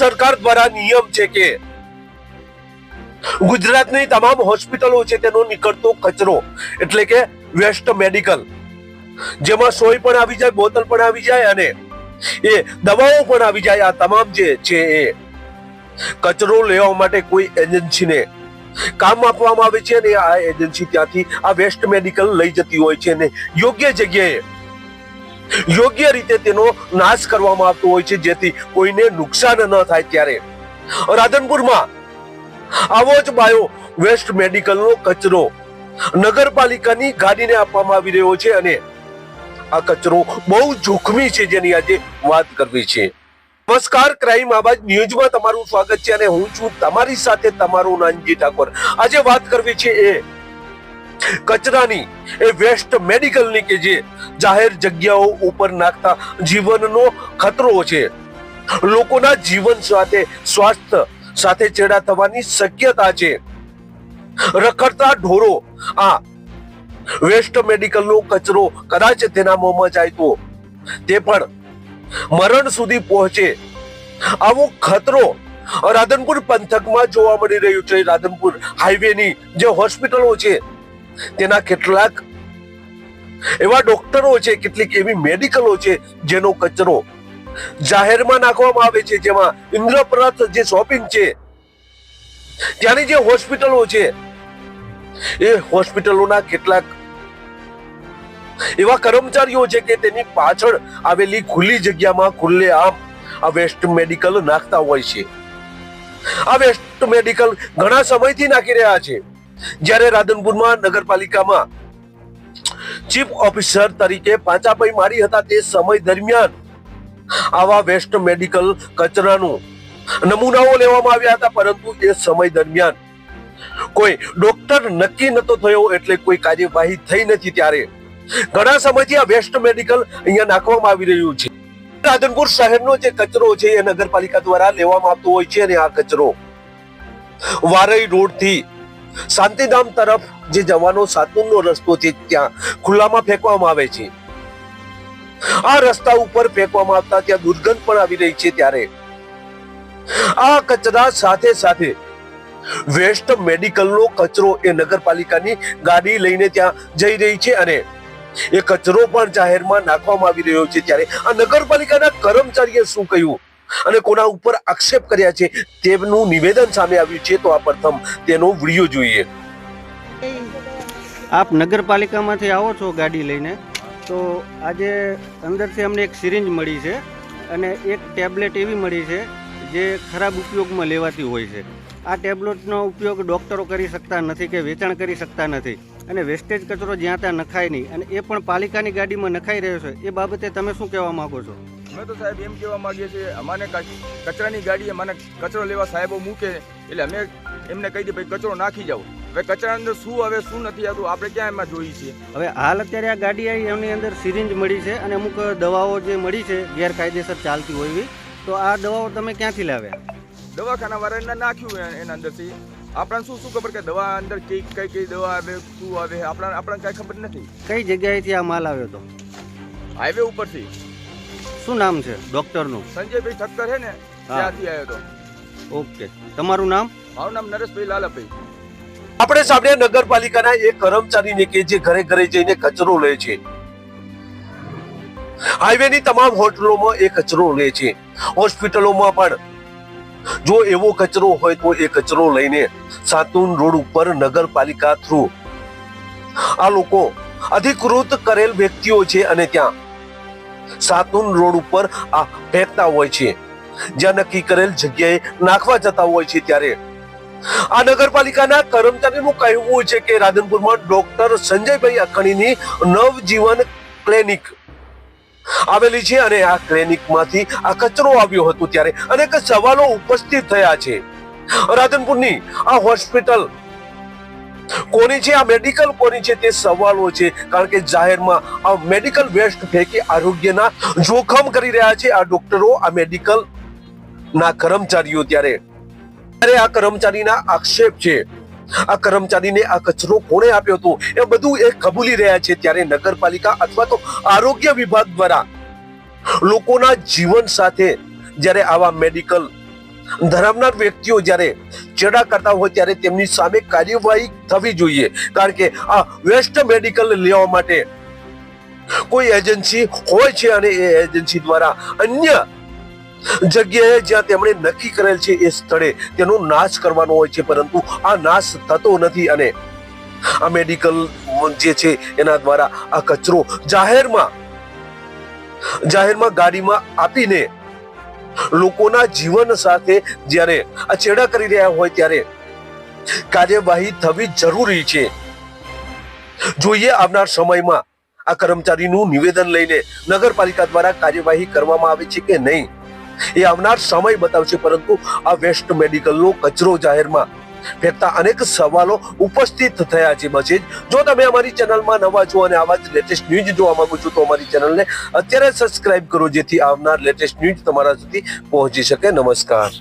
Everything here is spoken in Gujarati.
સરકાર દ્વારા નિયમ છે કે ગુજરાતની તમામ હોસ્પિટલો છે તેનો નીકળતો કચરો એટલે કે વેસ્ટ મેડિકલ, જેમાં સોય પણ આવી જાય, બોતલ પણ આવી જાય અને એ દવાઓ પણ આવી જાય, આ તમામ જે છે એ કચરો લેવા માટે કોઈ એજન્સીને કામ આપવામાં આવે છે અને આ એજન્સી ત્યાંથી આ વેસ્ટ મેડિકલ લઈ જતી હોય છે અને યોગ્ય જગ્યાએ યોગ્ય રીતે તેનો નાશ કરવામાં આવતો હોય છે, જેથી કોઈને નુકસાન ન થાય. ત્યારે રાધનપુરમાં આવો જ બાયો વેસ્ટ મેડિકલનો કચરો નગરપાલિકાની ગાડીને આપવામાં આવી રહ્યો છે અને આ કચરો બહુ જોખમી છે, જેની આજે વાત કરવી છે. નમસ્કાર, ક્રાઇમ આવાજ ન્યૂઝમાં તમારું સ્વાગત છે અને હું છું તમારી સાથે તમારો નાનજી ઠાકોર. આજે વાત કરવી છે એ કચરાની, એ વેસ્ટ મેડિકલની કે જે જાહેર જગ્યાઓ ઉપર નાખતા જીવનનો ખતરો છે. લોકોના જીવન સાથે, સ્વાસ્થ્ય સાથે ચેડા થવાની શક્યતા છે. રખડતા ઢોરો આ વેસ્ટ મેડિકલનો કચરો કદાચ તેના મોંમાં જાય તો તે પણ મરણ સુધી પહોંચે, આવો ખતરો રાધનપુર પંથકમાં જોવા મળી રહ્યું છે. રાધનપુર હાઈવેની જે હોસ્પિટલો છે તેના કેટલાક એવા ડોક્ટરો છે, કેટલીક એવી મેડિકલો છે જેનો કચરો જાહેરમાં નાખવામાં આવે છે, જેમાં ઇન્દ્રપ્રસ્થ જે શોપિંગ છે ત્યાંની જે હોસ્પિટલો છે એ હોસ્પિટલોના કેટલાક એવા કર્મચારીઓ છે કે તેની પાછળ આવેલી ખુલ્લી જગ્યામાં ખુલ્લેઆમ આ વેસ્ટ મેડિકલ નાખતા હોય છે. આ વેસ્ટ મેડિકલ ઘણા સમયથી નાખી રહ્યા છે. જ્યારે રાધનપુરમાં નગરપાલિકામાં ચીફ ઓફિસર તરીકે પાંચાભાઈ મારી હતા તે સમય દરમિયાન આવા વેસ્ટ મેડિકલ કચરાનું નમૂનાઓ લેવામાં આવ્યા હતા, પરંતુ એ સમય દરમિયાન કોઈ ડોક્ટર નક્કી નતો થયો એટલે કોઈ કાર્યવાહી થઈ નથી. ત્યારે ઘણા સમયથી આ વેસ્ટ મેડિકલ અહીંયા નાખવામાં આવી રહ્યું છે. રાધનપુર શહેરનો જે કચરો છે એ નગરપાલિકા દ્વારા લેવામાં આવતો હોય છે અને આ કચરો વારઈ રોડ થી શાંતિધામ તરફ જે જવાનો સાતુનનો રસ્તો છે ત્યાં ખુલ્લામાં ફેંકવામાં આવે છે. આ રસ્તા ઉપર ફેંકવામાં આવતા ત્યાં દુર્ગંધ પણ આવી રહી છે. ત્યારે આ કચરા સાથે સાથે વેસ્ટ મેડિકલનો કચરો એ નગરપાલિકાની ગાડી લઈને ત્યાં જઈ રહી છે અને એ કચરો પણ જાહેરમાં નાખવામાં આવી રહ્યો છે. ત્યારે આ નગરપાલિકાના કર્મચારીએ શું કહ્યું અને કોના ઉપર આક્ષેપ કર્યા છે તેનું નિવેદન સામે આવ્યું છે, તો આ પ્રથમ તેનો વિડીયો જોઈએ. આપ નગરપાલિકામાંથી આવો છો ગાડી લઈને, તો આજે અંદરથી અમને એક સિરિંજ મળી છે અને એક ટેબ્લેટ એવી મળી છે જે ખરાબ ઉપયોગમાં લેવાતી હોય છે. આ ટેબ્લેટનો ઉપયોગ ડૉક્ટરો કરી શકતા નથી કે વેચાણ કરી શકતા નથી અને વેસ્ટેજ કચરો જ્યાં ત્યાં નખાય નહીં, અને એ પણ પાલિકાની ગાડીમાં નખાઈ રહ્યો છે. એ બાબતે તમે શું કહેવા માંગો છો? અમે તો સાહેબ એમ કહેવા માંગીએ છીએ, અમારે કચરાની ગાડી અમારે કચરો લેવા સાહેબો મૂકે એટલે અમે એમને કહી દઈએ ભાઈ કચરો નાખી જાઓ. હવે કચરા અંદર શું આવે શું નથી આવતું આપણે ક્યાં એમાં જોઈએ છીએ. હવે હાલ અત્યારે આ ગાડી આવી એમની અંદર સિરિંજ મળી છે અને અમુક દવાઓ જે મળી છે ગેરકાયદેસર ચાલતી હોય એવી, તો આ દવાઓ તમે ક્યાંથી લાવ્યા? દવાખાના વાળાને નાખ્યું એના અંદરથી. આપણને શું ખબર કે દવા અંદર કઈ કઈ દવા આવે શું આવે આપણને કઈ ખબર નથી. કઈ જગ્યાએથી આ માલ આવ્યો હતો? હાઈવે ઉપરથી. શું નામ છે ડોક્ટરનું? સંજયભાઈ ઠક્કર છે ને, ત્યાંથી આવ્યો હતો. ઓકે, તમારું નામ? મારું નામ નરેશભાઈ લાલાભાઈ. આપણે સાંભળ્યા નગરપાલિકાના એક કર્મચારીને કે જે ઘરે ઘરે જઈને કચરો લે છે. હાઈવેની તમામ હોટલોમાં એ કચરો લે છે. હોસ્પિટલોમાં પણ જો એવો કચરો હોય તો એ કચરો લઈને સાતુન રોડ ઉપર નગરપાલિકા થ્રુ આ લોકો અધિકૃત કરેલ વ્યક્તિઓ છે અને ત્યાં સાતુન રોડ ઉપર આ ફેંકતા હોય છે, જ્યાં નક્કી કરેલ જગ્યાએ નાખવા જતા હોય છે. ત્યારે આ નગરપાલિકાના કર્મચારીનું કહેવું છે કે રાધનપુરમાં ડોક્ટર સંજયભાઈ અખણીની નવજીવન ક્લિનિક આવેલી છે અને આ ક્લિનિકમાંથી આ કચરો આવ્યો હતો. ત્યારે અનેક સવાલો ઉપસ્થિત થયા છે. રાધનપુરની આ હોસ્પિટલ કોની છે, આ મેડિકલ કોની છે તે સવાલો છે, કારણ કે જાહેરમાં આ મેડિકલ વેસ્ટ ફેંકી આરોગ્યના જોખમ કરી રહ્યા છે આ ડોક્ટરો, આ મેડિકલ ના કર્મચારીઓ. ત્યારે આ કર્મચારીના આક્ષેપ છે, આ કર્મચારીને આ કચરો કોણે આપ્યો હતો એ બધું એ કબૂલી રહ્યા છે. ત્યારે નગરપાલિકા અથવા તો આરોગ્ય વિભાગ દ્વારા લોકોના જીવન સાથે જ્યારે આવા મેડિકલ ધરાવનાર વ્યક્તિઓ જ્યારે ચેડા કરતા હોય ત્યારે તેમની સામે કાર્યવાહી થવી જોઈએ, કારણ કે આ વેસ્ટ મેડિકલ લેવા માટે કોઈ એજન્સી હોય છે અને એ એજન્સી દ્વારા અન્ય જગ્યાએ જ્યાં તેમણે નક્કી કરેલ છે એ સ્થળે તેનો નાશ કરવાનો હોય છે, પરંતુ આ નાશ થતો નથી અને આ મેડિકલ જે છે એના દ્વારા આ કચરો જાહેરમાં ગાડીમાં આપીને લોકોના જીવન સાથે જ્યારે આ ચેડા કરી રહ્યા હોય ત્યારે કાર્યવાહી થવી જરૂરી છે. જોઈએ આવનાર સમયમાં આ કર્મચારીનું નિવેદન લઈને નગરપાલિકા દ્વારા કાર્યવાહી કરવામાં આવે છે કે નહીં, એ આવનાર સમય બતાવશે. પરંતુ આ વેસ્ટ મેડિકલનો કચરો જાહેરમાં ફેંકતા અનેક સવાલો ઉપસ્થિત થયા છે. બસ જ જો તમે અમારી ચેનલમાં નવા છો અને આવા જ લેટેસ્ટ ન્યૂઝ જોવા માંગો છો તો અમારી ચેનલને અત્યારે સબસ્ક્રાઇબ કરો, જેથી આવનાર લેટેસ્ટ ન્યૂઝ તમારા સુધી પહોંચી શકે. નમસ્કાર.